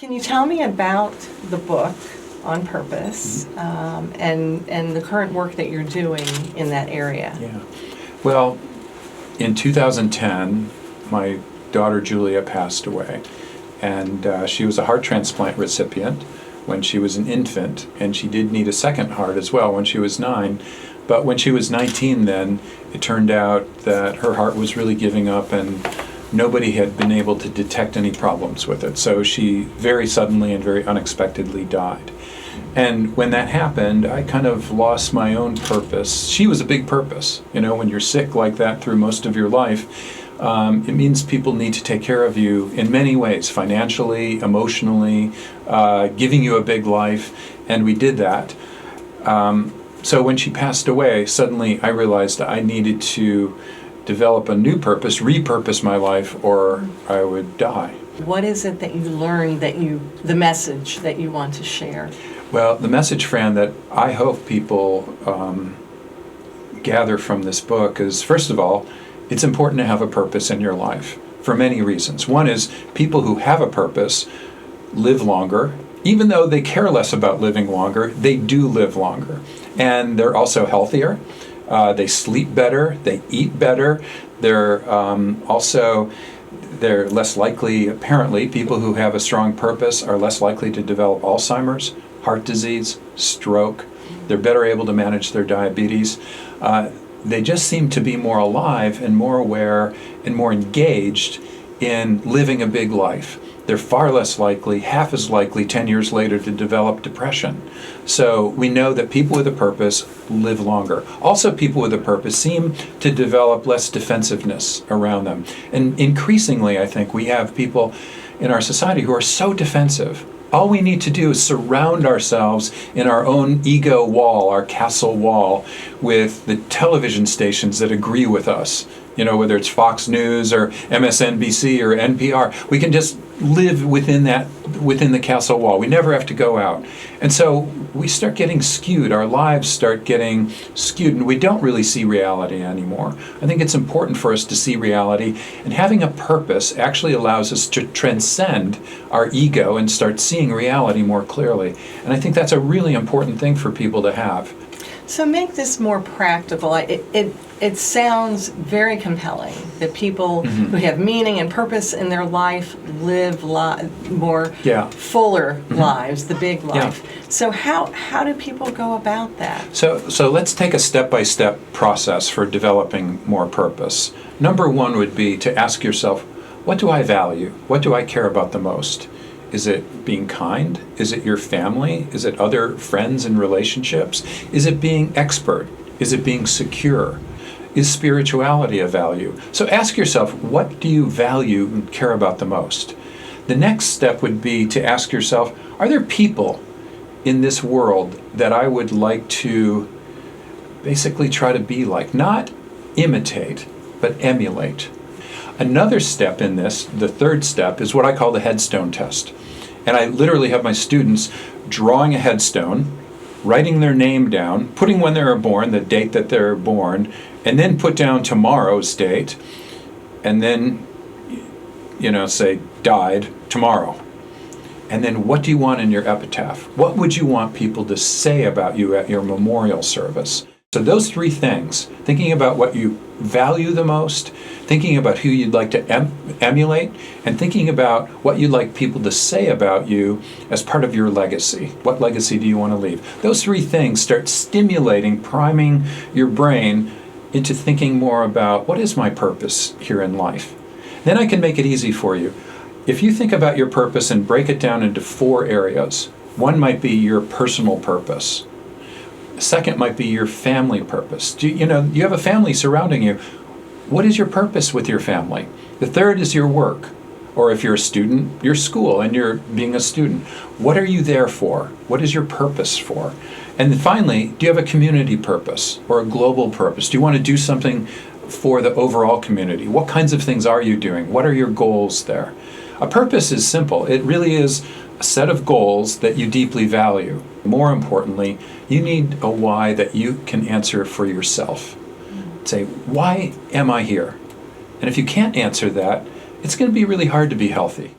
Can you tell me about the book on purpose and the current work that you're doing in that area? Yeah. Well, in 2010, my daughter Julia passed away, and she was a heart transplant recipient when she was an infant, and she did need a second heart as well when she was 9. But when she was 19 then, it turned out that her heart was really giving up, and nobody had been able to detect any problems with it. So she very suddenly and very unexpectedly died. And when that happened, I kind of lost my own purpose. She was a big purpose. You know, when you're sick like that through most of your life, it means people need to take care of you in many ways, financially, emotionally, giving you a big life, and we did that. So when she passed away, suddenly I realized I needed to develop a new purpose, repurpose my life, or I would die. What is it that you learned the message that you want to share? Well, the message, Fran, that I hope people gather from this book is, first of all, it's important to have a purpose in your life for many reasons. One is people who have a purpose live longer. Even though they care less about living longer, they do live longer. And they're also healthier. They sleep better. They eat better. They're less likely, apparently, people who have a strong purpose are less likely to develop Alzheimer's, heart disease, stroke. They're better able to manage their diabetes. They just seem to be more alive and more aware and more engaged in living a big life. They're far less likely, half as likely 10 years later to develop depression. So we know that people with a purpose live longer. Also, people with a purpose seem to develop less defensiveness around them. And increasingly, I think, we have people in our society who are so defensive. All we need to do is surround ourselves in our own ego wall, our castle wall, with the television stations that agree with us. You know, whether it's Fox News or MSNBC or NPR, we can just live within the castle wall. We never have to go out. And so we start getting skewed. Our lives start getting skewed, and we don't really see reality anymore. I think it's important for us to see reality, and having a purpose actually allows us to transcend our ego and start seeing reality more clearly. And I think that's a really important thing for people to have. So make this more practical. It sounds very compelling that people who have meaning and purpose in their life live more fuller lives, the big life. Yeah. So how do people go about that? So let's take a step-by-step process for developing more purpose. Number one would be to ask yourself, what do I value? What do I care about the most? Is it being kind? Is it your family? Is it other friends and relationships? Is it being expert? Is it being secure? Is spirituality a value? So ask yourself, what do you value and care about the most? The next step would be to ask yourself, are there people in this world that I would like to basically try to be like? Not imitate, but emulate. Another step in this, the third step, is what I call the headstone test. And I literally have my students drawing a headstone, writing their name down, putting when they were born, the date that they're born, and then put down tomorrow's date, and then, say died tomorrow. And then what do you want in your epitaph? What would you want people to say about you at your memorial service? So those three things, thinking about what you value the most, thinking about who you'd like to emulate, and thinking about what you'd like people to say about you as part of your legacy. What legacy do you want to leave? Those three things start stimulating, priming your brain into thinking more about what is my purpose here in life. Then I can make it easy for you. If you think about your purpose and break it down into 4 areas, one might be your personal purpose. The second might be your family purpose. You have a family surrounding you. What is your purpose with your family? The third is your work. Or if you're a student, your school and you're being a student. What are you there for? What is your purpose for? And then finally, do you have a community purpose or a global purpose? Do you want to do something for the overall community? What kinds of things are you doing? What are your goals there? A purpose is simple. It really is a set of goals that you deeply value. More importantly, you need a why that you can answer for yourself. Say, why am I here? And if you can't answer that, it's going to be really hard to be healthy.